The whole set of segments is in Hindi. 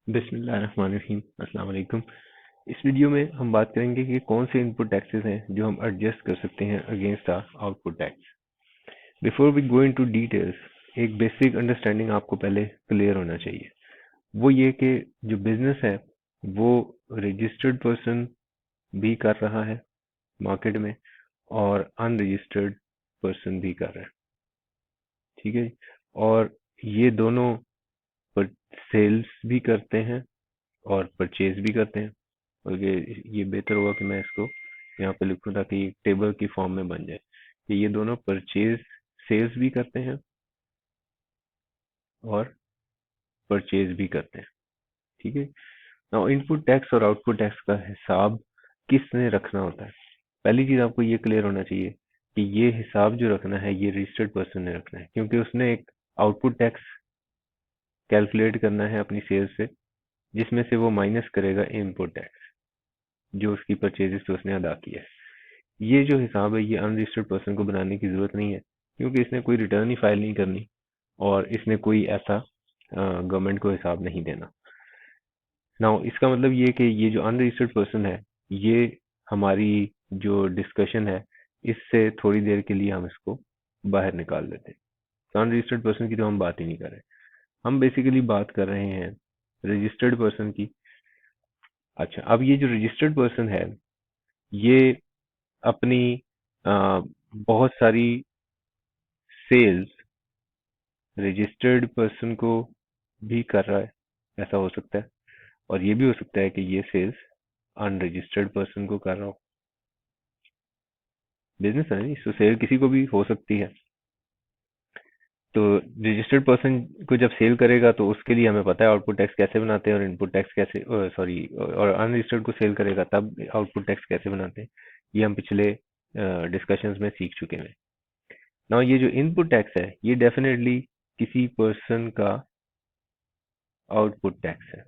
बिस्मिल्लाहिर्रहमानिर्रहीम। अस्सलाम वालेकुम। इस वीडियो में हम बात करेंगे कि कौन से इनपुट टैक्सेस हैं जो हम एडजस्ट कर सकते हैं against the output tax. Before we go into details, एक बेसिक अंडरस्टैंडिंग आपको पहले क्लियर होना चाहिए। वो ये कि जो बिजनेस है वो रजिस्टर्ड पर्सन भी कर रहा है मार्केट में और अनरजिस्टर्ड पर्सन भी कर रहा है। ठीक है। और ये दोनों पर सेल्स भी करते हैं और परचेज भी करते हैं। और ये बेहतर होगा कि मैं इसको यहाँ पे लिखूं ताकि एक टेबल की फॉर्म में बन जाए कि ये दोनों परचेज सेल्स भी करते हैं और परचेज भी करते हैं। ठीक है। नाउ इनपुट टैक्स और आउटपुट टैक्स का हिसाब किसने रखना होता है। पहली चीज आपको ये क्लियर होना चाहिए कि ये हिसाब जो रखना है ये रजिस्टर्ड पर्सन ने रखना है, क्योंकि उसने एक आउटपुट टैक्स कैलकुलेट करना है अपनी सेल्स से, जिसमें से वो माइनस करेगा इनपुट टैक्स जो उसकी परचेजेस से उसने अदा किया है। ये जो हिसाब है ये अनरजिस्टर्ड पर्सन को बनाने की जरूरत नहीं है, क्योंकि इसने कोई रिटर्न ही फाइल नहीं करनी और इसने कोई ऐसा गवर्नमेंट को हिसाब नहीं देना। नाउ इसका मतलब ये कि ये जो अनरजिस्टर्ड पर्सन है ये हमारी जो डिस्कशन है इससे थोड़ी देर के लिए हम इसको बाहर निकाल देते हैं। तो अनरजिस्टर्ड पर्सन की तो हम बात ही नहीं कर रहे, हम बेसिकली बात कर रहे हैं रजिस्टर्ड पर्सन की। अच्छा, अब ये जो रजिस्टर्ड पर्सन है ये अपनी बहुत सारी सेल्स रजिस्टर्ड पर्सन को भी कर रहा है, ऐसा हो सकता है। और ये भी हो सकता है कि ये सेल्स अनरजिस्टर्ड पर्सन को कर रहा हो। बिजनेस है नहीं, तो सेल किसी को भी हो सकती है। तो रजिस्टर्ड पर्सन को जब सेल करेगा तो उसके लिए हमें पता है आउटपुट टैक्स कैसे बनाते हैं और इनपुट टैक्स कैसे, सॉरी, और अनरजिस्टर्ड को सेल करेगा तब आउटपुट टैक्स कैसे बनाते हैं, ये हम पिछले डिस्कशंस में सीख चुके हैं। नाउ ये जो इनपुट टैक्स है ये डेफिनेटली किसी पर्सन का आउटपुट टैक्स है,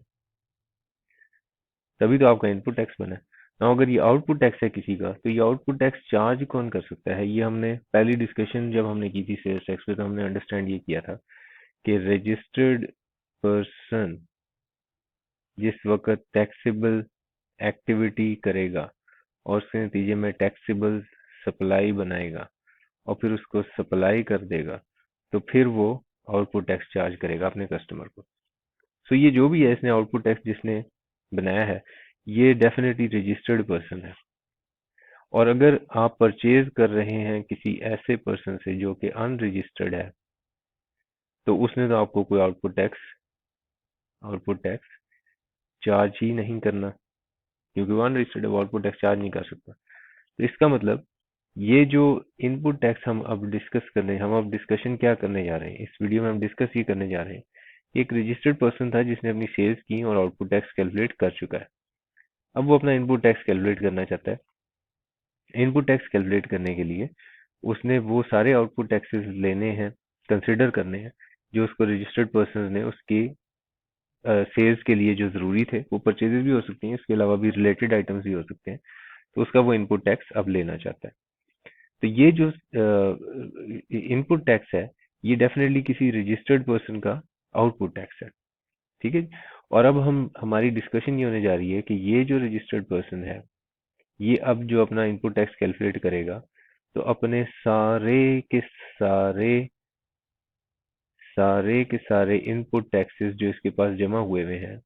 तभी तो आपका इनपुट टैक्स बना है। नाउ अगर ये आउटपुट टैक्स है किसी का, तो ये आउटपुट टैक्स चार्ज कौन कर सकता है। ये हमने पहली डिस्कशन जब हमने की थी सेल्स टैक्स पे, तो हमने अंडरस्टैंड ये किया था कि रजिस्टर्ड पर्सन जिस वक्त टैक्सेबल एक्टिविटी करेगा और उसके नतीजे में टैक्सेबल सप्लाई बनाएगा और फिर उसको सप्लाई कर देगा, तो फिर वो आउटपुट टैक्स चार्ज करेगा अपने कस्टमर को। सो ये जो भी है इसने आउटपुट टैक्स जिसने बनाया है ये डेफिनेटली रजिस्टर्ड पर्सन है। और अगर आप परचेज कर रहे हैं किसी ऐसे पर्सन से जो कि अनरजिस्टर्ड है, तो उसने तो आपको कोई आउटपुट टैक्स चार्ज ही नहीं करना, क्योंकि वो अनरजिस्टर्ड है, वो आउटपुट टैक्स चार्ज नहीं कर सकता। तो इसका मतलब ये जो इनपुट टैक्स हम अब डिस्कस कर रहे हैं, हम अब डिस्कशन क्या करने जा रहे हैं इस वीडियो में, हम डिस्कस ये करने जा रहे हैं कि एक रजिस्टर्ड पर्सन था जिसने अपनी सेल्स की और आउटपुट टैक्स कैलकुलेट कर चुका है। अब वो अपना इनपुट टैक्स कैलकुलेट करना चाहता है। इनपुट टैक्स कैलकुलेट करने के लिए उसने वो सारे आउटपुट टैक्सेस लेने हैं, कंसिडर करने हैं, जो उसको रजिस्टर्ड पर्सन ने उसकी सेल्स के लिए जो जरूरी थे। वो परचेजेस भी हो सकती हैं, इसके अलावा भी रिलेटेड आइटम्स भी हो सकते हैं। तो उसका वो इनपुट टैक्स अब लेना चाहता है। तो ये जो इनपुट टैक्स है ये डेफिनेटली किसी रजिस्टर्ड पर्सन का आउटपुट टैक्स है। ठीक है। और अब हम हमारी डिस्कशन ये होने जा रही है कि ये जो रजिस्टर्ड पर्सन है ये अब जो अपना इनपुट टैक्स कैलकुलेट करेगा, तो अपने सारे इनपुट टैक्सेस जो इसके पास जमा हुए हुए हैं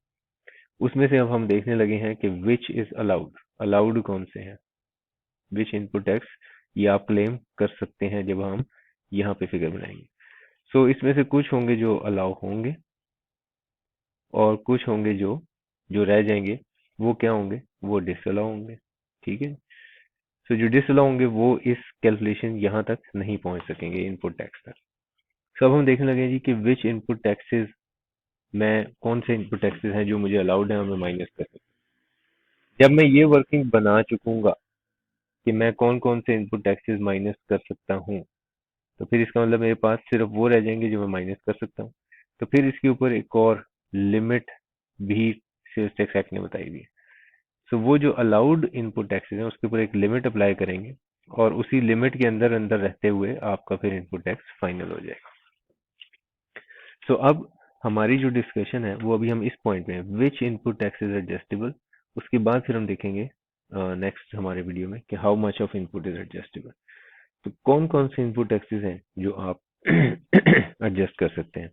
उसमें से अब हम देखने लगे हैं कि विच इज अलाउड, अलाउड कौन से हैं, विच इनपुट टैक्स ये आप क्लेम कर सकते हैं जब हम यहाँ पे फिगर बनाएंगे। सो इसमें से कुछ होंगे जो अलाउ होंगे और कुछ होंगे जो जो रह जाएंगे। वो क्या होंगे, वो डिसअलाउ होंगे। ठीक है। सो जो डिसअलाउ होंगे वो इस कैलकुलेशन यहाँ तक नहीं पहुंच सकेंगे इनपुट टैक्स तक। सो अब हम देखने लगे जी कि विच इनपुट टैक्सेस, मैं कौन से इनपुट टैक्सेस हैं जो मुझे अलाउड है और मैं माइनस कर सकता हूँ। जब मैं ये वर्किंग बना चुकूंगा कि मैं कौन कौन से इनपुट टैक्सेस माइनस कर सकता हूँ, तो फिर इसका मतलब मेरे पास सिर्फ वो रह जाएंगे जो मैं माइनस कर सकता हूँ। तो फिर इसके ऊपर एक और लिमिट भी सेल्स टैक्स एक्ट ने बताई हुई है। सो वो जो अलाउड इनपुट टैक्सेस हैं उसके ऊपर एक लिमिट अप्लाई करेंगे और उसी लिमिट के अंदर अंदर रहते हुए आपका फिर इनपुट टैक्स फाइनल हो जाएगा। सो अब हमारी जो डिस्कशन है वो अभी हम इस पॉइंट में, विच इनपुट टैक्स इज एडजस्टेबल, उसके बाद फिर हम देखेंगे नेक्स्ट हमारे वीडियो में कि how much of input is adjustable. तो कौन कौन से इनपुट टैक्सेस हैं जो आप एडजस्ट कर सकते हैं।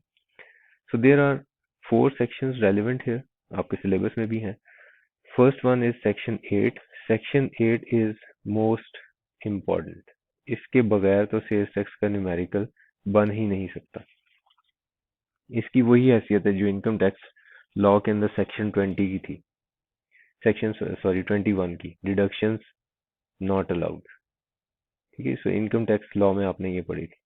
So there are 4 sections relevant here, आपके सिलेबस में भी हैं। First one is section 8। Section 8 is most important. इसके बगैर तो सेल्स टैक्स का न्यूमेरिकल बन ही नहीं सकता। इसकी वही हैसियत है जो इनकम टैक्स लॉ के अंदर सेक्शन 20 की थी, सेक्शन 21 की, डिडक्शंस नॉट अलाउड। ठीक है, सो इनकम टैक्स लॉ में आपने ये पढ़ी थी,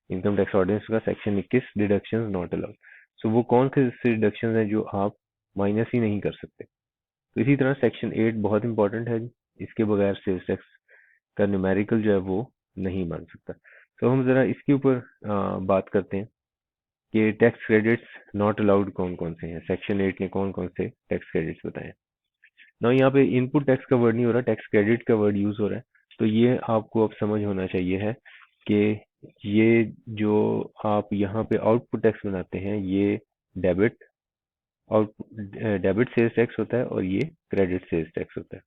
इनकम टैक्स ऑर्डिनेंस का सेक्शन 21, डिडक्शंस नॉट अलाउड। सो वो कौन से डिडक्शंस हैं जो आप माइनस ही नहीं कर सकते। तो इसी तरह सेक्शन 8 बहुत इंपॉर्टेंट है, इसके बगैर सेल्स टैक्स का न्यूमेरिकल जो है वो नहीं बन सकता। तो हम जरा इसके ऊपर बात करते हैं कि टैक्स क्रेडिट्स नॉट अलाउड कौन कौन से हैं, सेक्शन 8 के कौन कौन से टैक्स क्रेडिट्स बताएं ना। यहाँ पे इनपुट टैक्स का वर्ड नहीं हो रहा, टैक्स क्रेडिट का वर्ड यूज हो रहा है। तो ये आपको अब समझ होना चाहिए है कि ये जो आप यहाँ पे आउटपुट टैक्स बनाते हैं ये debit out debit sales tax होता है और ये क्रेडिट सेल्स टैक्स होता है।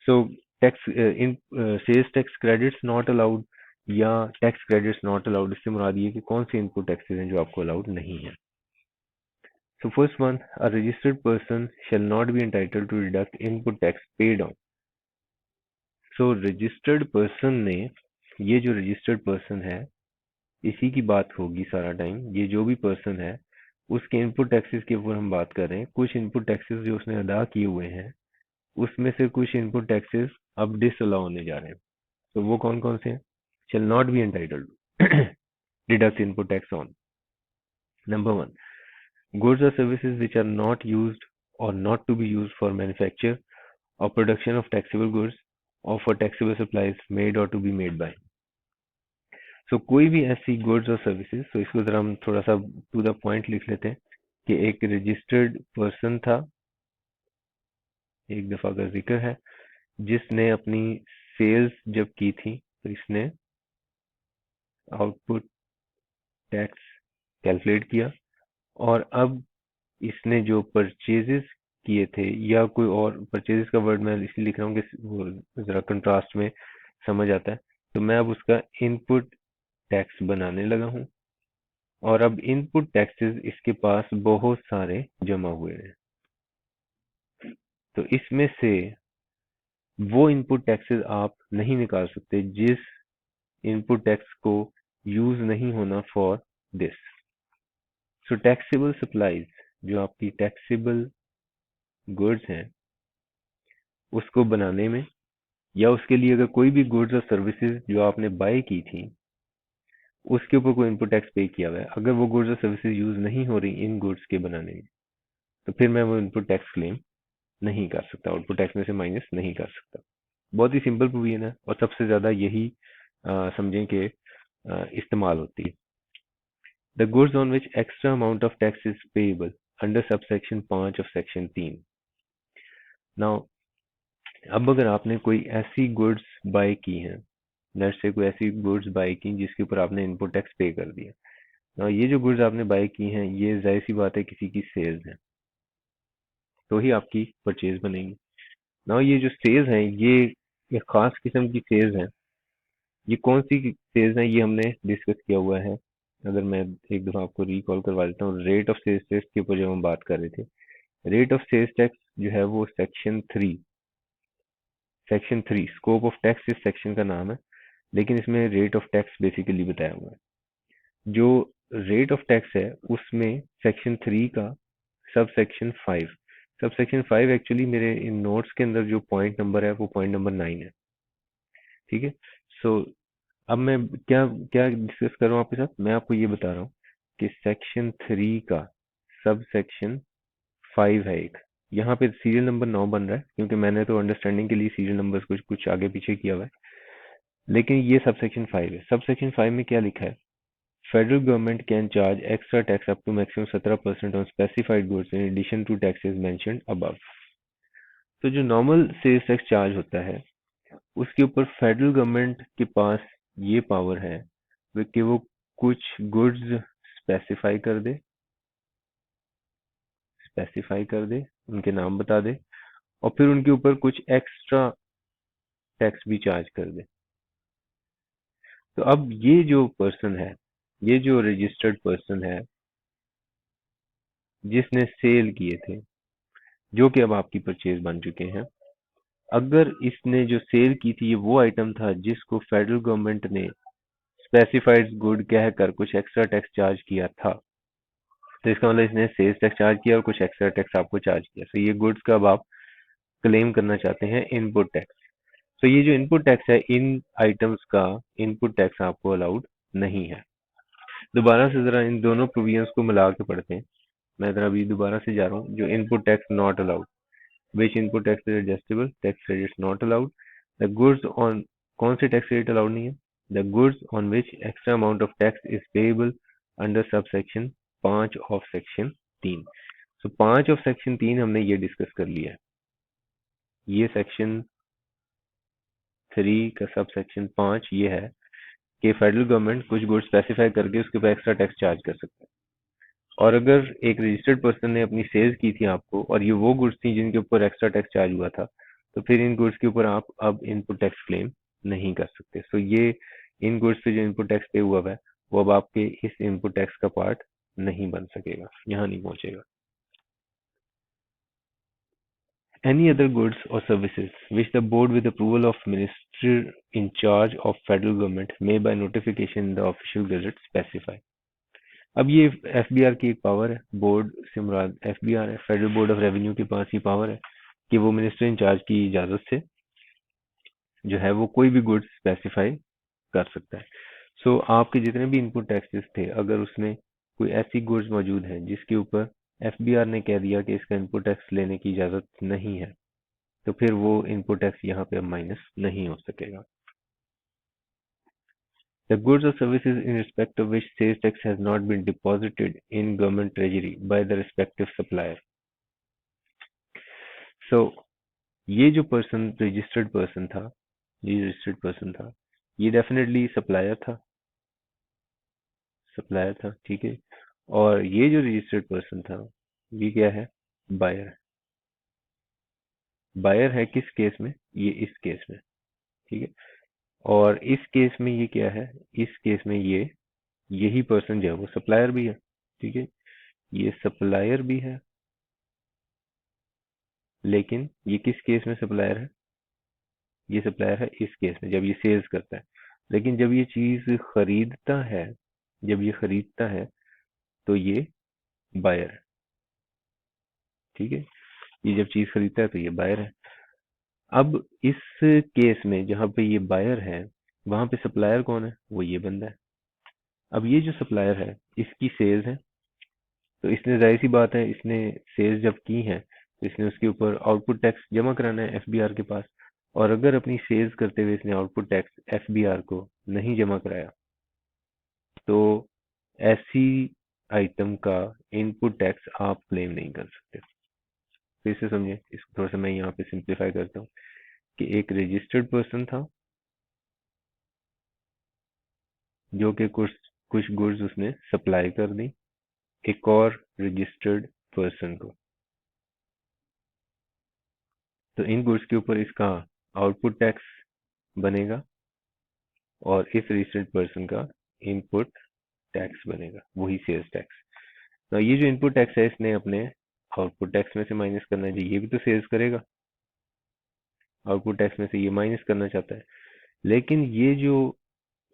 So tax in sales tax credits not allowed या टैक्स क्रेडिट्स नॉट अलाउड, इससे मुराद ये कि कौन से इनपुट टैक्सेस हैं जो आपको अलाउड नहीं है। So first one, a registered person shall not be entitled to deduct input tax paid on। So registered person ने, ये जो registered person है इसी की बात होगी सारा टाइम, ये जो भी पर्सन है उसके इनपुट टैक्सेस के ऊपर हम बात कर रहे हैं। कुछ इनपुट टैक्सेस जो उसने अदा किए हुए हैं उसमें से कुछ इनपुट टैक्सेस अब डिसअलाउ होने जा रहे हैं। तो वो कौन कौन से हैं? Shall not be entitled to deduct input tax on. Number 1, goods or services which are not used or not to be used for manufacture or production of taxable goods or for taxable supplies made or to be made by। सो कोई भी ऐसी गुड्स और सर्विसेज, तो इसको जरा हम थोड़ा सा टू द पॉइंट लिख लेते हैं कि एक रजिस्टर्ड पर्सन था, एक दफा का जिक्र है, जिसने अपनी सेल्स जब की थी तो इसने आउटपुट टैक्स कैलकुलेट किया और अब इसने जो परचेजेस किए थे या कोई और, परचेजेस का वर्ड मैं इसलिए लिख रहा हूँ कि वो जरा कंट्रास्ट में समझ आता है, तो मैं अब उसका इनपुट टैक्स बनाने लगा हूँ और अब इनपुट टैक्सेस इसके पास बहुत सारे जमा हुए हैं। तो इसमें से वो इनपुट टैक्सेस आप नहीं निकाल सकते जिस इनपुट टैक्स को यूज नहीं होना for this. So taxable supplies, जो आपकी टैक्सेबल गुड्स हैं, उसको बनाने में या उसके लिए अगर कोई भी गुड्स और सर्विसेज जो आपने बाय की थी उसके ऊपर कोई इनपुट टैक्स पे किया हुआ है, अगर वो गुड्स और सर्विसेज यूज नहीं हो रही इन गुड्स के बनाने में, तो फिर मैं वो इनपुट टैक्स क्लेम नहीं कर सकता, आउटपुट टैक्स में से माइनस नहीं कर सकता। बहुत ही सिंपल प्रोविजन है और सबसे ज्यादा यही समझें कि इस्तेमाल होती है। The goods on which extra amount of tax is payable under subsection 5 of section 3। Now अब अगर आपने कोई ऐसी गुड्स बाय की हैं, लेट्स से कोई ऐसी गुड्स बाय की जिसके ऊपर आपने इनपुट टैक्स पे कर दिया, ना ये जो गुड्स आपने बाय की हैं ये जाहिर सी बात है किसी की सेल्स है, तो ही आपकी परचेज बनेगी ना। ये जो सेल्स हैं ये खास किस्म की सेल्स हैं। ये कौन सी सेल्स हैं ये हमने डिस्कस किया हुआ है। अगर मैं एक दफा आपको रिकॉल करवा देता हूँ, रेट ऑफ सेल्स टैक्स के ऊपर जब हम बात कर रहे थे, रेट ऑफ सेल्स टैक्स जो है वो सेक्शन 3 स्कोप ऑफ टैक्स इस सेक्शन का नाम है, लेकिन इसमें रेट ऑफ टैक्स बेसिकली बताया हुआ है। जो रेट ऑफ टैक्स है उसमें सेक्शन 3 का सब सेक्शन 5 एक्चुअली मेरे इन नोट्स के अंदर जो पॉइंट नंबर है वो पॉइंट नंबर 9 है। ठीक है, सो अब मैं क्या क्या डिस्कस कर रहा हूँ आपके साथ, मैं आपको ये बता रहा हूँ कि सेक्शन 3 का सब सेक्शन 5 है एक, यहाँ पे सीरियल नंबर 9 बन रहा है क्योंकि मैंने तो अंडरस्टैंडिंग के लिए सीरियल नंबर कुछ कुछ आगे पीछे किया हुआ है, लेकिन ये सब सेक्शन 5 है। सब सेक्शन 5 में क्या लिखा है? Federal government can charge extra tax up to maximum 17% on specified goods in addition to taxes mentioned above. तो जो नॉर्मल सेल्स टैक्स चार्ज होता है उसके ऊपर फेडरल गवर्नमेंट के पास ये पावर है कि वो कुछ गुड्स स्पेसिफाई कर दे स्पेसिफाई कर दे, उनके नाम बता दे और फिर उनके ऊपर कुछ एक्स्ट्रा टैक्स भी चार्ज कर दे। तो अब ये जो पर्सन है, ये जो रजिस्टर्ड पर्सन है जिसने सेल किए थे, जो कि अब आपकी परचेज बन चुके हैं, अगर इसने जो सेल की थी ये वो आइटम था जिसको फेडरल गवर्नमेंट ने स्पेसिफाइड गुड कहकर कुछ एक्स्ट्रा टैक्स चार्ज किया था, तो इसका मतलब इसने सेल्स टैक्स चार्ज किया और कुछ एक्स्ट्रा टैक्स आपको चार्ज किया, तो ये गुड्स का अब आप क्लेम करना चाहते हैं इनपुट टैक्स। तो ये जो इनपुट टैक्स है, इन आइटम्स का इनपुट टैक्स आपको अलाउड नहीं है। दोबारा से जरा इन दोनों प्रोविजंस को मिला के पढ़ते हैं। मैं जरा अभी दोबारा से जा रहा हूँ। जो input tax not allowed, which input tax is adjustable, tax credits not allowed, the goods on, कौन से टैक्स क्रेडिट अलाउड नहीं है, the goods on which extra amount of tax is payable under sub section 5 of section 3। तो 5 ऑफ सेक्शन 3 हमने ये डिस्कस कर लिया है। ये सेक्शन 3 का सब सेक्शन 5 ये है कि फेडरल गवर्नमेंट कुछ गुड्स स्पेसिफाई करके उसके ऊपर एक्स्ट्रा टैक्स चार्ज कर सकता है। और अगर एक रजिस्टर्ड पर्सन ने अपनी सेल्स की थी आपको और ये वो गुड्स थी जिनके ऊपर एक्स्ट्रा टैक्स चार्ज हुआ था, तो फिर इन गुड्स के ऊपर आप अब इनपुट टैक्स क्लेम नहीं कर सकते। सो ये इन गुड्स पे जो इनपुट टैक्स पे हुआ है वो अब आपके इस इनपुट टैक्स का पार्ट नहीं बन सकेगा, यहाँ नहीं पहुंचेगा। Any other goods or services which the board with approval of minister in charge of federal government may by notification in the official gazette specify। अब ये एफबीआर की एक पावर है, बोर्ड से मुराद एफबीआर है, फेडरल बोर्ड ऑफ रेवेन्यू के पास ही पावर है कि वो मिनिस्टर इंचार्ज की इजाजत से जो है वो कोई भी गुड्स स्पेसिफाई कर सकता है। सो आपके जितने भी इनपुट टैक्सेस थे, अगर उसमें कोई ऐसी गुड्स मौजूद है जिसके ऊपर एफबीआर ने कह दिया कि इसका इनपुट टैक्स लेने की इजाजत नहीं है, तो फिर वो इनपुट टैक्स यहाँ पे अब माइनस नहीं हो सकेगा। The goods or services in respect of which sales tax has not been deposited in government treasury by the respective supplier। So ये जो पर्सन रजिस्टर्ड पर्सन था, ये डेफिनेटली सप्लायर था, ठीक है। और ये जो रजिस्टर्ड पर्सन था ये क्या है, बायर। बायर है किस केस में, ये इस केस में, ठीक है। और इस केस में ये क्या है, इस केस में ये यही पर्सन जो है वो सप्लायर भी है, ठीक है। ये सप्लायर भी है, लेकिन ये किस केस में सप्लायर है, ये सप्लायर है इस केस में जब ये सेल्स करता है। लेकिन जब ये चीज खरीदता है, जब ये खरीदता है तो ये बायर है, ठीक है। ये जब चीज खरीदता है तो ये बायर है। अब इस केस में जहां पे ये बायर है, वहां पे सप्लायर कौन है, वो ये बंदा है। अब ये जो सप्लायर है इसकी सेल्स है, तो इसने जाहिर सी बात है इसने सेल्स जब की है तो इसने उसके ऊपर आउटपुट टैक्स जमा कराना है एफबीआर के पास। और अगर अपनी सेल्स करते हुए इसने आउटपुट टैक्स एफबीआर को नहीं जमा कराया, तो ऐसी आइटम का इनपुट टैक्स आप क्लेम नहीं कर सकते। फिर से समझे इसको, थोड़ा सा मैं यहाँ पे सिंप्लीफाई करता हूँ कि एक रजिस्टर्ड पर्सन था जो कि कुछ कुछ गुड्स उसने सप्लाई कर दी एक और रजिस्टर्ड पर्सन को, तो इन गुड्स के ऊपर इसका आउटपुट टैक्स बनेगा और इस रजिस्टर्ड पर्सन का इनपुट टैक्स बनेगा, वही सेल्स टैक्स। तो ये जो इनपुट टैक्स है इसने अपने आउटपुट टैक्स में से माइनस करना है जी, ये भी तो सेल्स करेगा, आउटपुट टैक्स में से ये माइनस करना चाहता है। लेकिन ये जो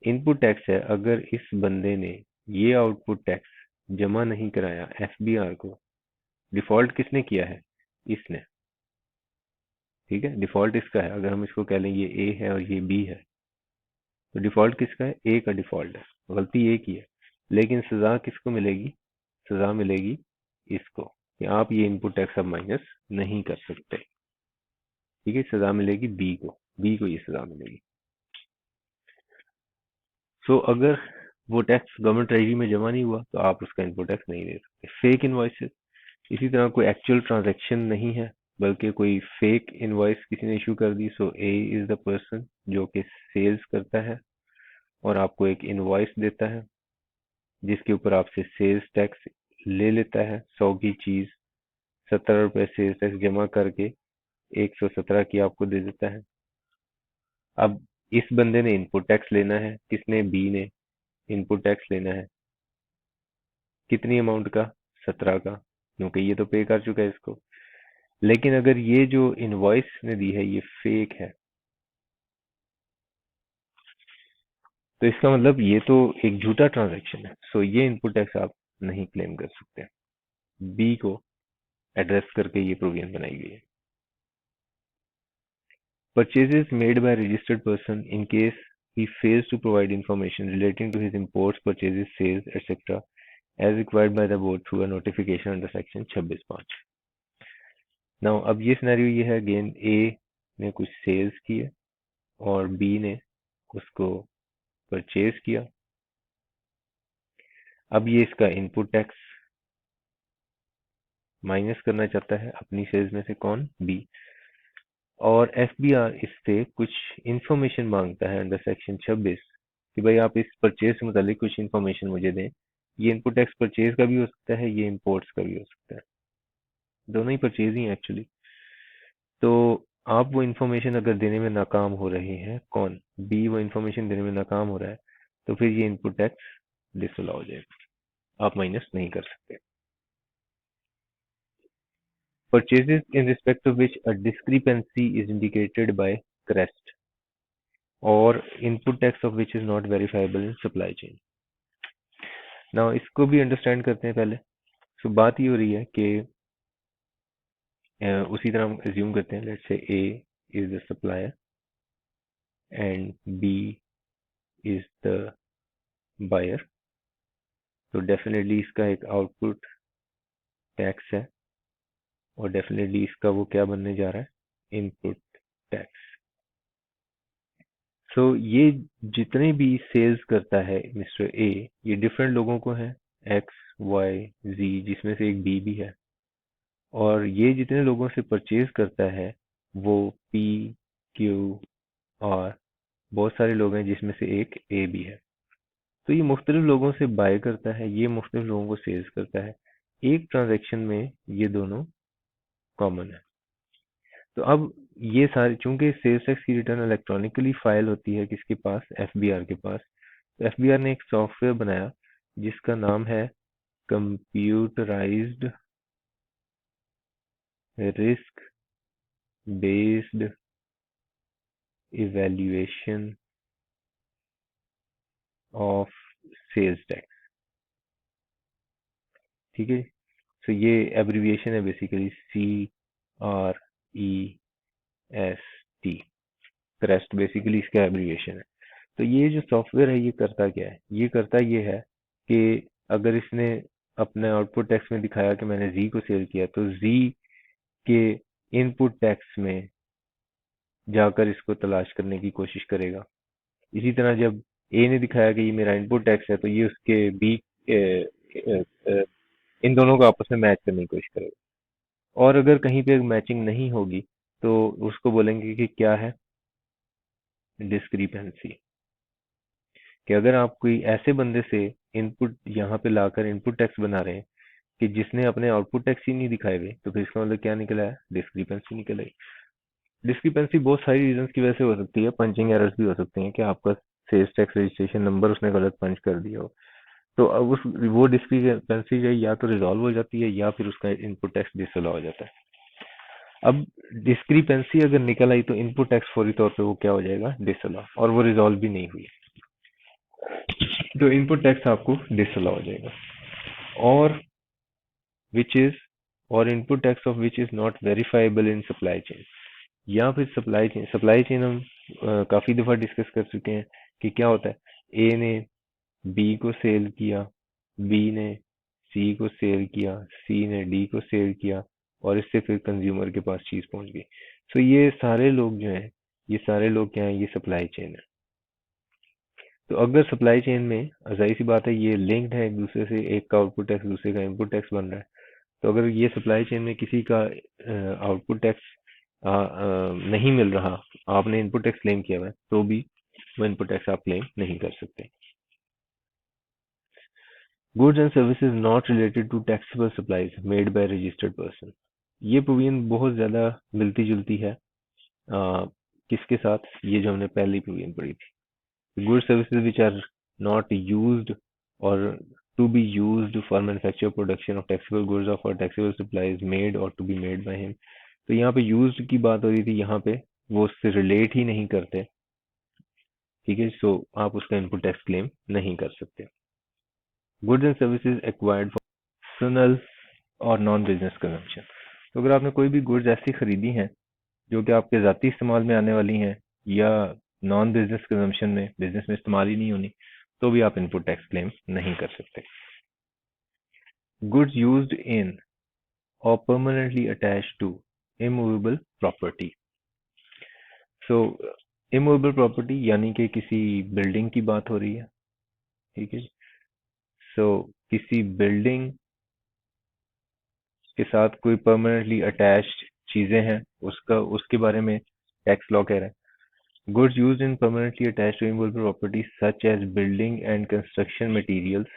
इनपुट टैक्स है, अगर इस बंदे ने ये आउटपुट टैक्स जमा नहीं कराया एफबीआर को, डिफॉल्ट किसने किया है, इसने, ठीक है। डिफॉल्ट इसका है, अगर हम इसको कह लें ये ए है और ये बी है, तो डिफॉल्ट किसका है, ए का डिफॉल्ट है, गलती ए की है। लेकिन सजा किसको मिलेगी, सजा मिलेगी इसको कि आप ये इनपुट टैक्स अब माइनस नहीं कर सकते, ठीक है। सजा मिलेगी बी को ये सजा मिलेगी। सो अगर वो टैक्स गवर्नमेंट ट्रेजरी में जमा नहीं हुआ तो आप उसका इनपुट टैक्स नहीं दे सकते। फेक इनवॉइसेस, इसी तरह कोई एक्चुअल ट्रांजैक्शन नहीं है बल्कि कोई फेक इनवॉइस किसी ने इशू कर दी, सो ए इज द पर्सन जो कि सेल्स करता है और आपको एक इनवॉइस देता है जिसके ऊपर आपसे सेल्स टैक्स ले लेता है 100 की चीज, ₹17 सेल्स टैक्स जमा करके 117 की आपको दे देता है। अब इस बंदे ने इनपुट टैक्स लेना है, किसने? बी ने इनपुट टैक्स लेना है। कितनी अमाउंट का? 17 का, क्योंकि ये तो पे कर चुका है इसको। लेकिन अगर ये जो इनवॉइस ने दी है ये फेक है, तो इसका मतलब ये तो एक झूठा ट्रांजैक्शन है। सो ये इनपुट टैक्स आप नहीं क्लेम कर सकते। बी को एड्रेस करके ये प्रोविजन बनाई गई है। Purchases made by a registered person in case he fails to provide information relating to his imports, purchases, sales, etc. as required by the board through a notification under section 26(5). Now अब ये सिनेरियो ये है, अगेन ए ने कुछ सेल्स किए और बी ने उसको परचेज किया। अब ये इसका इनपुट टैक्स माइनस करना चाहता है अपनी सेल्स में से, कौन? बी। और एफबीआर इससे कुछ इंफॉर्मेशन मांगता है अंडर सेक्शन 26 कि भाई आप इस परचेज से मुतालिक कुछ इंफॉर्मेशन मुझे दें। ये इनपुट टैक्स परचेज का भी हो सकता है, ये इंपोर्ट्स का भी हो सकता है, दोनों ही परचेज ही एक्चुअली। तो आप वो इंफॉर्मेशन अगर देने में नाकाम हो रहे हैं, कौन? बी वो इंफॉर्मेशन देने में नाकाम हो रहा है, तो फिर ये इनपुट टैक्स डिसअलाउ हो जाएगा, आप माइनस नहीं कर सकते। Purchases in respect of which a discrepancy is indicated by CREST or input tax of which is not verifiable in supply chain. Now इसको भी अंडरस्टैंड करते हैं पहले। सो बात ये हो रही है कि उसी तरह हम एज्यूम करते हैं, let's say A is the supplier and B is the buyer. तो डेफिनेटली इसका एक आउटपुट टैक्स है और डेफिनेटली इसका वो क्या बनने जा रहा है? Input tax. सो ये जितने भी सेल्स करता है मिस्टर ए, ये डिफरेंट लोगों को है, एक्स वाई जी, जिसमें से एक बी भी है। और ये जितने लोगों से परचेज करता है वो पी क्यू आर, बहुत सारे लोग हैं जिसमें से एक ए भी है। तो ये मुख्तलिफ लोगों से बाय करता है, ये मुख्तलिफ लोगों को सेल्स करता है। एक ट्रांजेक्शन में ये दोनों कॉमन है। तो अब ये सारे, चूंकि सेल्स टैक्स की रिटर्न इलेक्ट्रॉनिकली फाइल होती है किसके पास? एफबीआर के पास। तो एफबीआर ने एक सॉफ्टवेयर बनाया जिसका नाम है computerised risk based evaluation of sales tax. ठीक है, तो ये एब्रिविएशन है बेसिकली CREST। क्रेस्ट बेसिकली इसका एब्रिविएशन है। तो ये जो सॉफ्टवेयर है ये करता क्या है? ये करता ये है कि अगर इसने अपने आउटपुट टैक्स में दिखाया कि मैंने जी को सेल किया, तो जी के इनपुट टैक्स में जाकर इसको तलाश करने की कोशिश करेगा। इसी तरह जब ए ने दिखाया कि ये मेरा इनपुट टैक्स है, तो ये उसके बी इन दोनों को आपस में मैच करने की कोशिश करेगा। और अगर कहीं पे मैचिंग नहीं होगी तो उसको बोलेंगे कि क्या है? डिस्क्रिपेंसी। कि अगर आप कोई ऐसे बंदे से इनपुट यहाँ पे लाकर इनपुट टैक्स बना रहे हैं कि जिसने अपने आउटपुट टैक्स ही नहीं दिखाए हुए, तो फिर इसका मतलब क्या निकला है? डिस्क्रिपेंसी निकल आई। डिस्क्रिपेंसी बहुत सारी रीजंस की वजह से हो सकती है, पंचिंग एरर्स भी हो सकती हैं कि आपका सेल्स टैक्स रजिस्ट्रेशन नंबर उसने गलत पंच कर दिया हो। तो अब उस वो डिस्क्रिपेंसी जो है या तो रिजॉल्व हो जाती है या फिर उसका इनपुट टैक्स डिसअलाउ हो जाता है। अब डिस्क्रिपेंसी अगर निकल आई तो इनपुट टैक्स फौरी तौर पे वो क्या हो जाएगा? डिसअलाउ, और वो रिजॉल्व भी नहीं हुई तो इनपुट टैक्स आपको डिसअलाउ हो जाएगा। और विच इज और input tax of which is not verifiable in supply chain. या फिर सप्लाई चेन हम काफी दफा डिस्कस कर चुके हैं कि क्या होता है। ए ने बी को सेल किया, बी ने सी को सेल किया, सी ने डी को सेल किया और इससे फिर कंज्यूमर के पास चीज पहुंच गई। सो ये सारे लोग जो हैं, ये सारे लोग क्या हैं? ये सप्लाई चेन है। तो अगर सप्लाई चेन में जाहिर सी बात है ये लिंक्ड है एक दूसरे से, एक का आउटपुट टैक्स दूसरे का इनपुट टैक्स बन रहा है। तो अगर ये सप्लाई चेन में किसी का आउटपुट टैक्स नहीं मिल रहा, आपने इनपुट टैक्स क्लेम किया हुआ है, तो भी वो इनपुट टैक्स आप क्लेम नहीं कर सकते। Goods and services not related to taxable supplies made by a registered person. ये प्रोविजन बहुत ज़्यादा मिलती जुलती है किसके साथ, ये जो हमने पहली प्रोविजन पढ़ी थी, good services which are not used or to be used for manufacture production of taxable goods or for taxable supplies made or to be made by him. तो यहाँ पे यूज्ड की बात हो रही थी, यहाँ पे वो उससे रिलेट ही नहीं करते, ठीक है, सो आप उसका इनपुट टैक्स क्लेम नहीं कर सकते। Goods and services acquired for personal और नॉन बिजनेस कंजम्पशन। तो अगर आपने कोई भी गुड्स ऐसी खरीदी हैं जो कि आपके ज़ाती इस्तेमाल में आने वाली हैं या नॉन बिजनेस कंजम्पशन में, बिजनेस में इस्तेमाल ही नहीं होनी, तो भी आप इनपुट टैक्स क्लेम नहीं कर सकते। गुड्स यूज्ड इन और permanently attached to immovable property. So immovable property यानी कि किसी बिल्डिंग की बात हो रही है, ठीक है। सो किसी बिल्डिंग के साथ कोई परमानेंटली अटैच्ड चीजें हैं, उसका उसके बारे में टैक्स लॉ कह रहा है। Goods used in permanently attached to immovable property such as building and construction materials,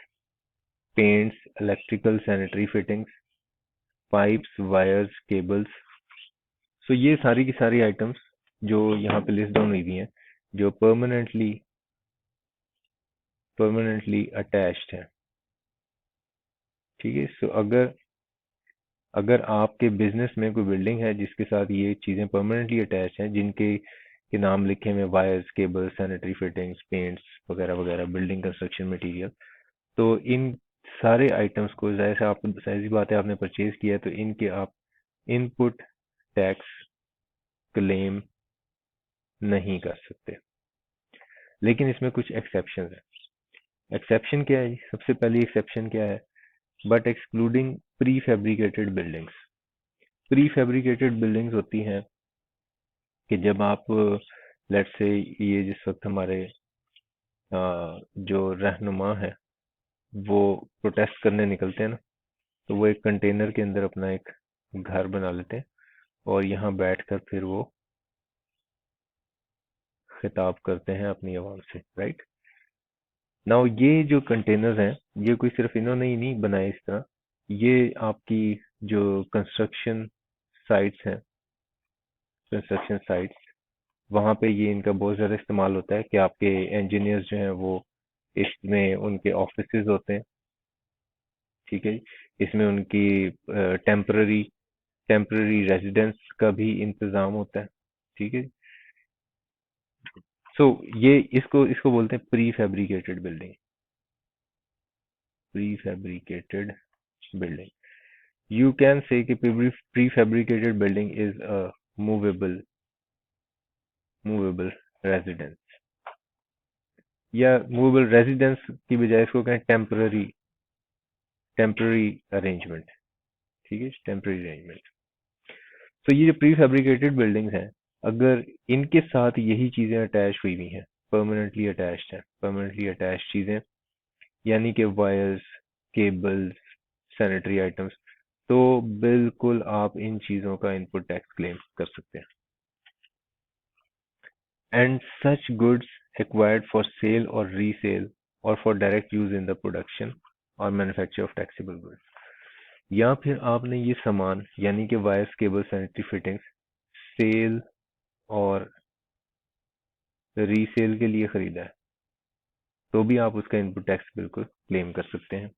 paints, electrical sanitary fittings, pipes, wires, cables. So ये सारी की सारी आइटम्स जो यहाँ पे लिस्ट डाउन हुई हुई हैं, जो परमानेंटली अटैच्ड है, ठीक है। सो अगर अगर आपके बिजनेस में कोई बिल्डिंग है जिसके साथ ये चीजें परमानेंटली अटैच हैं, जिनके के नाम लिखे हुए wires, cables, sanitary fittings, paints वगैरह वगैरह, बिल्डिंग कंस्ट्रक्शन मटेरियल, तो इन सारे आइटम्स को जाहिर से आप, जाहिर सी बात है आपने परचेज किया है, तो इनके आप इनपुट टैक्स क्लेम नहीं कर सकते। लेकिन इसमें कुछ एक्सेप्शन है। एक्सेप्शन क्या है जी? सबसे पहली एक्सेप्शन क्या है? But excluding pre fabricated buildings. Pre fabricated buildings होती हैं कि जब आप लेट से ये जिस वक्त हमारे जो रहनुमा है वो प्रोटेस्ट करने निकलते हैं ना, तो वो एक कंटेनर के अंदर अपना एक घर बना लेते हैं और यहाँ बैठकर फिर वो खिताब करते हैं अपनी आवाम से, राइट। नाउ ये जो कंटेनर्स हैं, ये कोई सिर्फ इन्होंने ही नहीं बनाए इस तरह, ये आपकी जो कंस्ट्रक्शन साइट्स, वहाँ पे ये इनका बहुत ज़्यादा इस्तेमाल होता है कि आपके इंजीनियर्स जो हैं वो इसमें उनके ऑफिसेज होते हैं, ठीक है। इसमें उनकी टेम्पररी टेम्पररी रेजिडेंस का भी इंतज़ाम होता है, ठीक है। सो ये इसको इसको बोलते हैं pre fabricated building. Pre fabricated building, you can say कि prefabricated building is a movable residence, या movable residence की बजाय इसको कहें टेम्पररी अरेंजमेंट, ठीक है, टेम्पररी अरेंजमेंट। तो ये जो प्री फैब्रिकेटेड बिल्डिंग्स हैं, अगर इनके साथ यही चीजें अटैच हुई हुई हैं, परमानेंटली अटैच्ड चीजें, यानी कि वायर्स, केबल्स, सैनिटरी आइटम्स, तो बिल्कुल आप इन चीजों का इनपुट टैक्स क्लेम कर सकते हैं। And such goods acquired for sale or resale or for direct use in the production or manufacture of taxable goods, या फिर आपने ये सामान यानी कि wires, cable, sanitary fittings sale और रीसेल के लिए खरीदा है, तो भी आप उसका इनपुट टैक्स बिल्कुल क्लेम कर सकते हैं।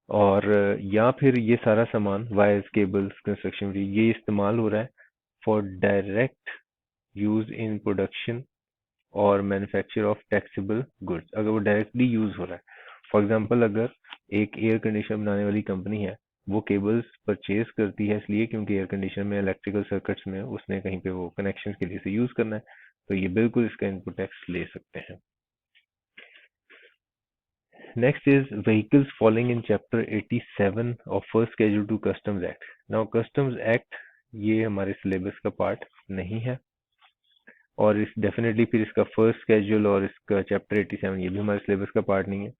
और या फिर ये सारा सामान वायर्स, केबल्स, कंस्ट्रक्शन, ये इस्तेमाल हो रहा है for direct use in production और मैन्युफैक्चर ऑफ टैक्सेबल गुड्स, अगर वो डायरेक्टली यूज हो रहा है। फॉर एग्जांपल, अगर एक एयर कंडीशनर बनाने वाली कंपनी है, वो केबल्स परचेज करती है इसलिए क्योंकि एयर कंडीशनर में इलेक्ट्रिकल सर्किट्स में उसने कहीं पे वो कनेक्शन के लिए से यूज करना है, तो ये बिल्कुल इसका इनपुट टैक्स ले सकते हैं। Next is vehicles following in chapter 87 of first schedule to customs act. Now customs act ये हमारे सिलेबस का पार्ट नहीं है, और इस डेफिनेटली फिर इसका फर्स्ट स्केड्यूल और इसका चैप्टर 87 ये भी हमारे सिलेबस का पार्ट नहीं है।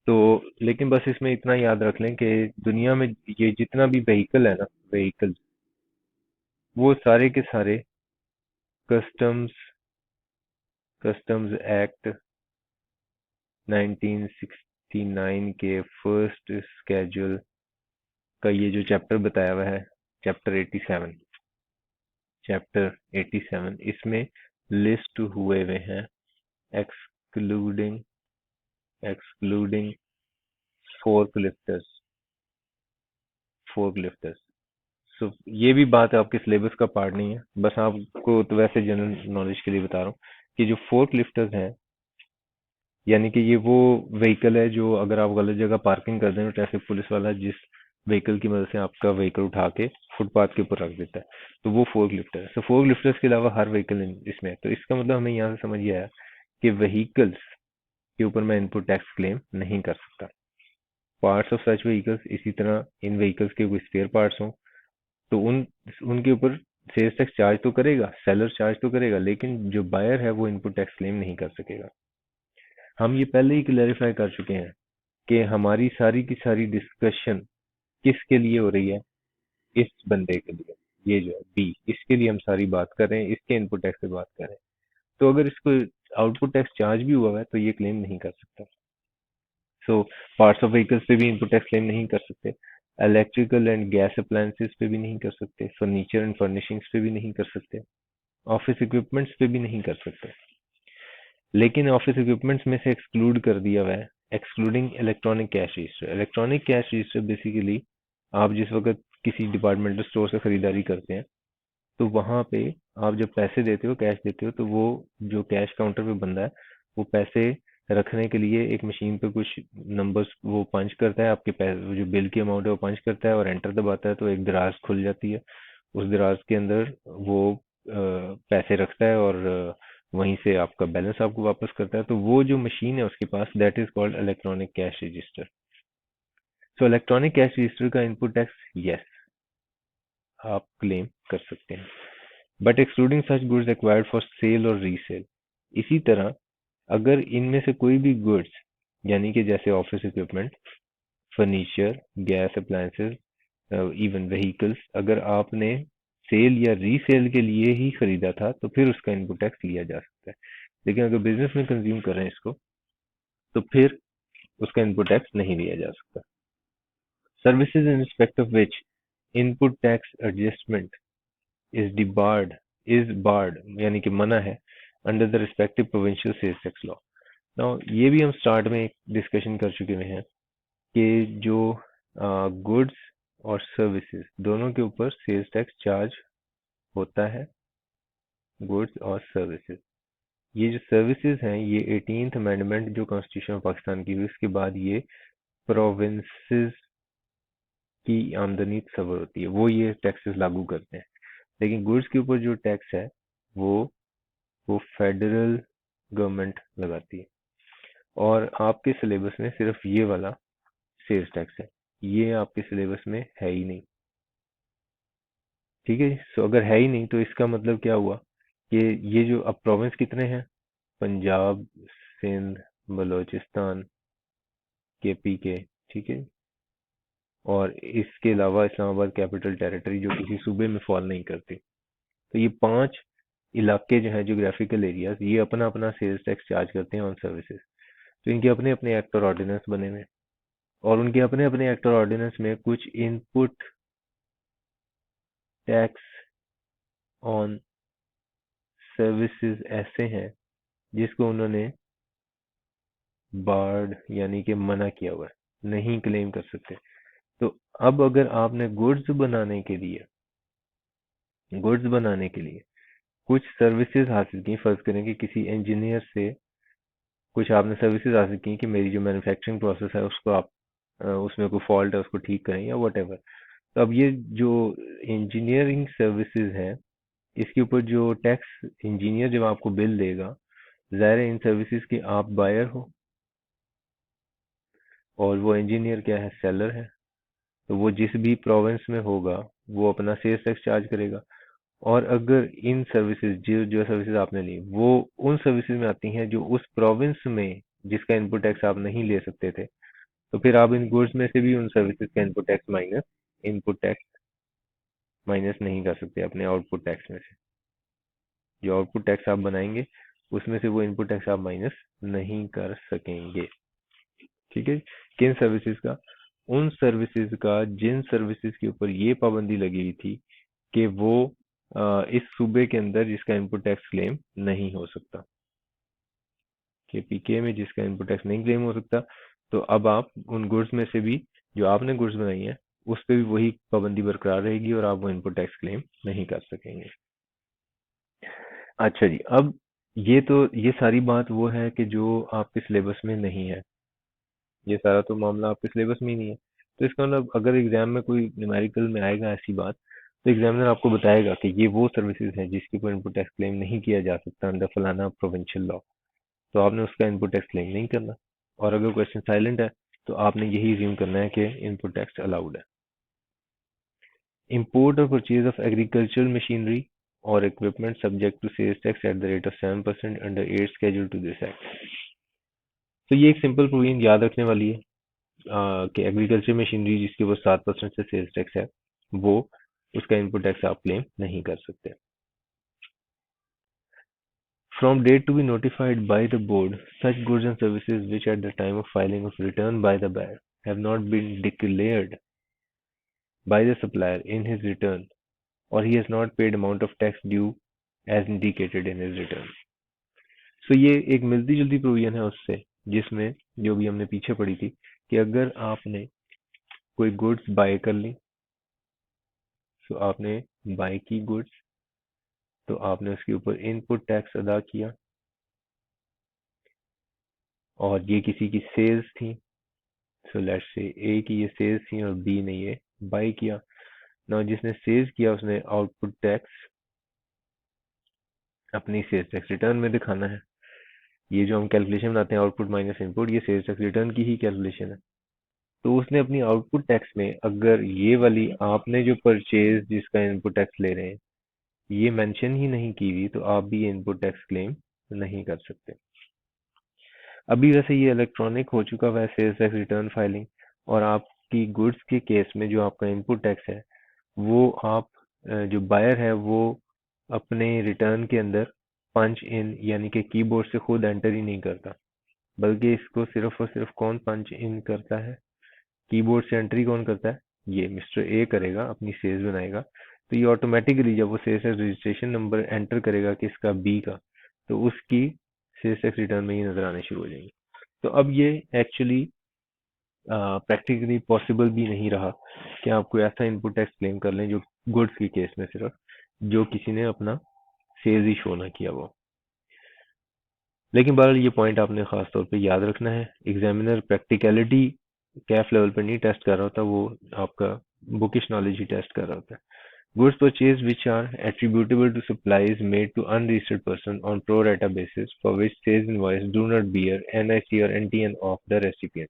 तो लेकिन बस इसमें इतना याद रख लें कि दुनिया में ये जितना भी व्हीकल है ना, व्हीकल, वो सारे के सारे कस्टम्स कस्टम्स एक्ट 1969 के फर्स्ट स्केड्यूल का ये जो चैप्टर बताया हुआ है, चैप्टर 87, चैप्टर 87 इसमें लिस्ट हुए हुए हैं एक्सक्लूडिंग एक्सक्लूडिंग फोर्कलिफ्टर्स फोर्कलिफ्टर्स सो ये भी बात आपके सिलेबस का पार्ट नहीं है, बस आपको तो वैसे जनरल नॉलेज के लिए बता रहा हूँ कि जो फोर्क लिफ्टर्स हैं, यानी कि ये वो व्हीकल है जो अगर आप गलत जगह पार्किंग कर दें तो ट्रैफिक पुलिस वाला जिस व्हीकल की मदद से आपका व्हीकल उठा के फुटपाथ के ऊपर रख देता है, तो वो फोर्क लिफ्टर है। सो फोर्क लिफ्टर्स के अलावा हर व्हीकल इसमें है। तो इसका मतलब हमें यहाँ से समझ आया कि व्हीकल्स के ऊपर मैं इनपुट टैक्स क्लेम नहीं कर सकता। पार्ट्स ऑफ सच व्हीकल्स, इसी तरह इन व्हीकल्स के कोई स्पेयर पार्ट्स हों तो उनके ऊपर सेल्स टैक्स चार्ज तो करेगा, सेलर चार्ज तो करेगा, लेकिन जो बायर है वो इनपुट टैक्स क्लेम नहीं कर सकेगा। हम ये पहले ही क्लैरिफाई कर चुके हैं कि हमारी सारी की सारी डिस्कशन किसके लिए हो रही है, इस बंदे के लिए, ये जो है बी, इसके लिए हम सारी बात कर रहे हैं, इसके इनपुट टैक्स पे बात कर रहे हैं। तो अगर इसको आउटपुट टैक्स चार्ज भी हुआ है तो ये क्लेम नहीं कर सकता। सो पार्ट्स ऑफ व्हीकल्स पे भी इनपुट टैक्स क्लेम नहीं कर सकते, इलेक्ट्रिकल एंड गैस अप्लायंसेस पे भी नहीं कर सकते, फर्नीचर एंड फर्निशिंग्स पे भी नहीं कर सकते, ऑफिस इक्विपमेंट्स पे भी नहीं कर सकते। लेकिन ऑफिस इक्विपमेंट्स में से एक्सक्लूड कर दिया हुआ है, excluding electronic cash register. Electronic cash register basically आप जिस वक्त किसी डिपार्टमेंटल स्टोर से खरीदारी करते हैं तो वहां पे आप जब पैसे देते हो, कैश देते हो, तो वो जो कैश काउंटर पे बंदा है वो पैसे रखने के लिए एक मशीन पे कुछ नंबर्स वो पंच करता है, आपके पैसे जो बिल की अमाउंट है वो पंच करता है और एंटर दबाता है, तो एक दराज खुल जाती है। उस दराज के अंदर वो पैसे रखता है और वहीं से आपका बैलेंस आपको वापस करता है। तो वो जो मशीन है उसके पास, that is called electronic cash register. So electronic cash register का इनपुट टैक्स यस आप क्लेम कर सकते हैं, but excluding such goods acquired for sale और रीसेल। इसी तरह अगर इनमें से कोई भी गुड्स, यानी कि जैसे office equipment, furniture, gas appliances, even vehicles, अगर आपने सेल या रीसेल के लिए ही खरीदा था तो फिर उसका इनपुट टैक्स लिया जा सकता है। लेकिन अगर बिजनेस में कंज्यूम कर रहे हैं इसको तो फिर उसका इनपुट टैक्स नहीं लिया जा सकता। Services in respect of which input tax adjustment is barred यानी कि मना है under the respective provincial sales tax law. Now ये भी हम स्टार्ट में एक डिस्कशन कर चुके हुए हैं कि जो गुड्स और सर्विसेज दोनों के ऊपर सेल्स टैक्स चार्ज होता है, गुड्स और सर्विसेज। ये जो सर्विसेज हैं ये 18th अमेंडमेंट जो कॉन्स्टिट्यूशन ऑफ पाकिस्तान की हुई उसके बाद ये प्रोविंसेस की आमदनी सवर होती है, वो ये टैक्सेस लागू करते हैं। लेकिन गुड्स के ऊपर जो टैक्स है वो वो फेडरल गवर्नमेंट लगाती है, और आपके सिलेबस में सिर्फ ये वाला सेल्स टैक्स है, ये आपके सिलेबस में है ही नहीं। ठीक है, सो अगर है ही नहीं तो इसका मतलब क्या हुआ कि ये जो अब प्रोविंस कितने हैं, पंजाब, सिंध, बलूचिस्तान, केपी के, ठीक है, और इसके अलावा इस्लामाबाद कैपिटल टेरिटरी जो किसी सूबे में फॉल नहीं करती। तो ये 5 इलाके जो हैं, जोग्राफिकल एरियाज, ये अपना अपना सेल्स टैक्स चार्ज करते हैं ऑन सर्विसेज। तो इनके अपने अपने एक्ट और ऑर्डिनेंस बने हुए हैं, और उनके अपने अपने एक्ट और ऑर्डिनेंस में कुछ इनपुट टैक्स ऑन सर्विसेज ऐसे हैं जिसको उन्होंने बार्ड यानी कि मना किया हुआ है, नहीं क्लेम कर सकते। तो अब अगर आपने गुड्स बनाने के लिए कुछ सर्विसेज हासिल की, फर्ज करें कि किसी इंजीनियर से कुछ आपने सर्विसेज हासिल की कि मेरी जो मैन्युफैक्चरिंग प्रोसेस है उसको आप उसमें कोई फॉल्ट है उसको ठीक करें या वट एवर। तो अब ये जो इंजीनियरिंग सर्विसेज है इसके ऊपर जो टैक्स इंजीनियर जब आपको बिल देगा, ज़ाहिर है इन सर्विसेज के आप बायर हो और वो इंजीनियर क्या है, सेलर है। तो वो जिस भी प्रोविंस में होगा वो अपना सेल्स टैक्स चार्ज करेगा। और अगर इन सर्विसेज जो जो सर्विसेज आपने ली वो उन सर्विसेज में आती हैं जो उस प्रोविंस में जिसका इनपुट टैक्स आप नहीं ले सकते थे, तो फिर आप इन गुड्स में से भी उन सर्विसेज का इनपुट टैक्स माइनस नहीं कर सकते अपने आउटपुट टैक्स में से। जो आउटपुट टैक्स आप बनाएंगे उसमें से वो इनपुट टैक्स आप माइनस नहीं कर सकेंगे। ठीक है, किन सर्विसेज का, उन सर्विसेज का जिन सर्विसेज के ऊपर ये पाबंदी लगी हुई थी कि वो इस सूबे के अंदर जिसका इनपुट टैक्स क्लेम नहीं हो सकता, कि पीके में जिसका इनपुट टैक्स नहीं क्लेम हो सकता, तो अब आप उन गुड्स में से भी जो आपने गुड्स बनाई है उस पर भी वही पाबंदी बरकरार रहेगी और आप वो इनपुट टैक्स क्लेम नहीं कर सकेंगे। अच्छा जी, अब ये सारी बात वो है कि जो आपके सिलेबस में नहीं है, ये सारा तो मामला आपके सिलेबस में ही नहीं है। तो इसका मतलब अगर एग्जाम में कोई न्यूमेरिकल में आएगा ऐसी बात, तो एग्जामिनर आपको बताएगा कि ये वो सर्विसेज है जिसके ऊपर इनपुट टैक्स क्लेम नहीं किया जा सकता अंडर फलाना प्रोविंशियल लॉ, तो आपने उसका इनपुट टैक्स क्लेम नहीं करना। और अगर क्वेश्चन साइलेंट है तो आपने यही ज्यूम करना है कि इनपुट टैक्स अलाउड है। Import or purchase of agricultural machinery or equipment subject to sales tax at the rate of 7% under 8 schedule to this act। तो ये एक सिंपल प्रोविजन याद रखने वाली है कि एग्रीकल्चर मशीनरी जिसके ऊपर 7% से सेल्स टैक्स है वो उसका इनपुट टैक्स आप क्लेम नहीं कर सकते। From date to be notified by the board, such goods and services which at the time of filing of return by the buyer have not been declared by the supplier in his return or he has not paid amount of tax due as indicated in his return। सो ये एक मिलती जुलती प्रोविजन है उससे, जिसमें जो भी हमने पीछे पढ़ी थी कि अगर आपने कोई गुड्स बाय कर ली, तो आपने बाय की गुड्स, तो आपने उसके ऊपर इनपुट टैक्स अदा किया और ये किसी की सेल्स थी, सो लेट्स से ए की ये सेल्स थी और बी ने ये बाय किया। ना जिसने सेल्स किया उसने आउटपुट टैक्स अपनी सेल्स टैक्स रिटर्न में दिखाना है। ये जो हम कैलकुलेशन बनाते हैं आउटपुट माइनस इनपुट, ये सेल्स टैक्स रिटर्न की ही कैलकुलेशन है। तो उसने अपनी आउटपुट टैक्स में अगर ये वाली आपने जो परचेज जिसका इनपुट टैक्स ले रहे हैं ये मेंशन ही नहीं की हुई, तो आप भी ये इनपुट टैक्स क्लेम नहीं कर सकते। अभी वैसे ये इलेक्ट्रॉनिक हो चुका हुआ है सेल्स टैक्स रिटर्न फाइलिंग, और आपकी गुड्स के केस में जो आपका इनपुट टैक्स है वो आप जो बायर है वो अपने रिटर्न के अंदर पंच इन यानी कि कीबोर्ड से खुद एंटर ही नहीं करता, बल्कि इसको सिर्फ और सिर्फ कौन पंच इन करता है, कीबोर्ड से एंट्री कौन करता है, ये मिस्टर ए करेगा, अपनी सेल्स बनाएगा। तो ये ऑटोमेटिकली जब वो sales tax registration number enter करेगा किसका, बी का, तो उसकी सेल्स टैक्स रिटर्न में ये नजर आने शुरू हो जाएंगे। तो अब ये एक्चुअली प्रैक्टिकली पॉसिबल भी नहीं रहा कि आप कोई ऐसा इनपुट टैक्स क्लेम कर लें जो गुड्स के केस में सिर्फ जो किसी ने अपना सेल्स ही शो ना किया वो। लेकिन बहरहाल ये पॉइंट आपने खास तौर पे याद रखना है। एग्जामिनर प्रैक्टिकलिटी कैफ लेवल पर नहीं टेस्ट कर रहा होता, वो आपका बुकिश नॉलेज ही टेस्ट कर रहा होता है। Goods purchased which are attributable to supplies made to unregistered person on pro rata basis for which sales invoice do not bear NIC or NTN of the recipient।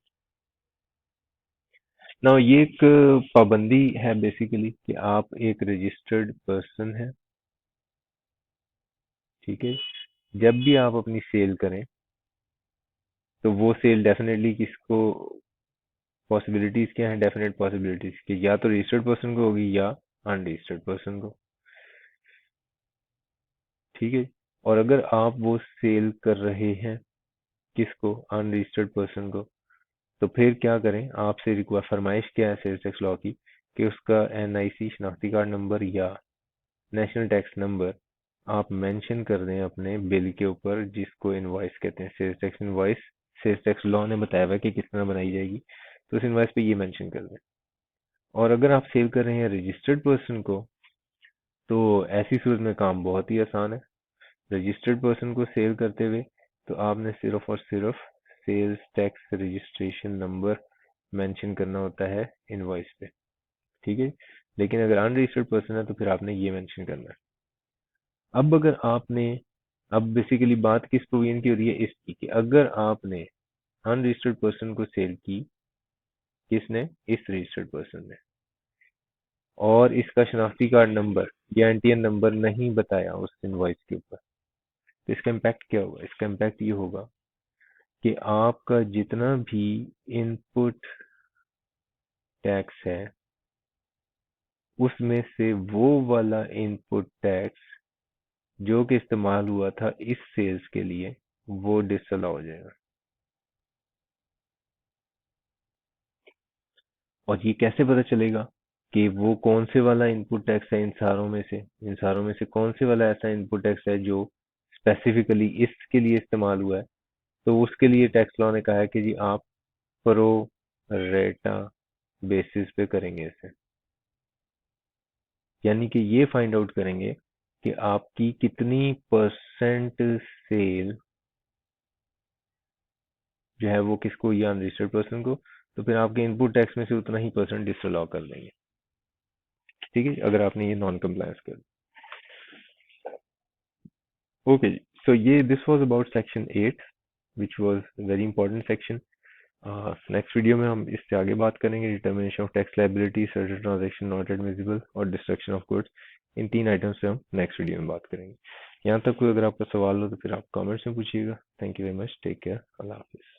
Now ये एक पाबंदी है बेसिकली कि आप एक रजिस्टर्ड पर्सन है, ठीक है। जब भी आप अपनी सेल करें तो वो सेल डेफिनेटली किसको, पॉसिबिलिटीज क्या है, डेफिनेट पॉसिबिलिटीज कि या तो रजिस्टर्ड पर्सन को होगी या अनरजिस्टर्ड पर्सन को, ठीक है। और अगर आप वो सेल कर रहे हैं किसको, अनरजिस्टर्ड पर्सन को, तो फिर क्या करें, आपसे रिक्वायर फरमाइश क्या है सेल्स टैक्स लॉ की कि उसका एनआईसी शनाख्ती कार्ड नंबर या नेशनल टैक्स नंबर आप मेंशन कर दें अपने बिल के ऊपर, जिसको इनवॉइस कहते हैं, sales tax invoice. Sales tax law ने बताया हुआ है कि किस तरह बनाई जाएगी, तो उस इनवॉइस पे ये मेंशन कर दें। और अगर आप सेल कर रहे हैं रजिस्टर्ड पर्सन को, तो ऐसी सूरत में काम बहुत ही आसान है। रजिस्टर्ड पर्सन को सेल करते हुए तो आपने सिर्फ और सिर्फ sales tax registration number mention करना होता है इनवॉइस पे, ठीक है। लेकिन अगर अनरजिस्टर्ड पर्सन है तो फिर आपने ये मेंशन करना है। अब अगर आपने, अब बेसिकली बात किस प्रोविजन की हो रही है, इसकी कि अगर आपने अनरजिस्टर्ड पर्सन को सेल की, किसने, इस रजिस्टर्ड पर्सन ने, और इसका शनाख्ती कार्ड नंबर या एनटीएन नंबर नहीं बताया उस इनवॉइस के ऊपर, तो इसका इम्पैक्ट क्या होगा, इसका इम्पैक्ट ये होगा कि आपका जितना भी इनपुट टैक्स है उसमें से वो वाला इनपुट टैक्स जो कि इस्तेमाल हुआ था इस सेल्स के लिए वो डिसअलाउ हो जाएगा। और ये कैसे पता चलेगा कि वो कौन से वाला इनपुट टैक्स है इन सारों में से कौन से वाला ऐसा इनपुट टैक्स है जो स्पेसिफिकली इसके लिए इस्तेमाल हुआ है। तो उसके लिए टैक्स लॉ ने कहा है कि जी आप प्रो रेटा बेसिस पे करेंगे इसे, यानी कि ये फाइंड आउट करेंगे कि आपकी कितनी परसेंट सेल जो है वो किसको, या अनरजिस्टर्ड पर्सन को, तो फिर आपके इनपुट टैक्स में से उतना ही परसेंट डिसअलाउ कर देंगे। ठीक है, अगर आपने ये नॉन कंप्लायंस कर। ओके जी, सो ये this was about section 8 which was very important section. Next video में हम इससे आगे बात करेंगे, determination of tax liability, certain transaction not admissible और डिस्ट्रक्शन ऑफ गुड्स। इन 3 आइटम्स से हम नेक्स्ट वीडियो में बात करेंगे। यहाँ तक कोई अगर आपका सवाल हो तो फिर आप कमेंट्स में पूछिएगा। Thank you very much, take care, अल्लाह हाफिज।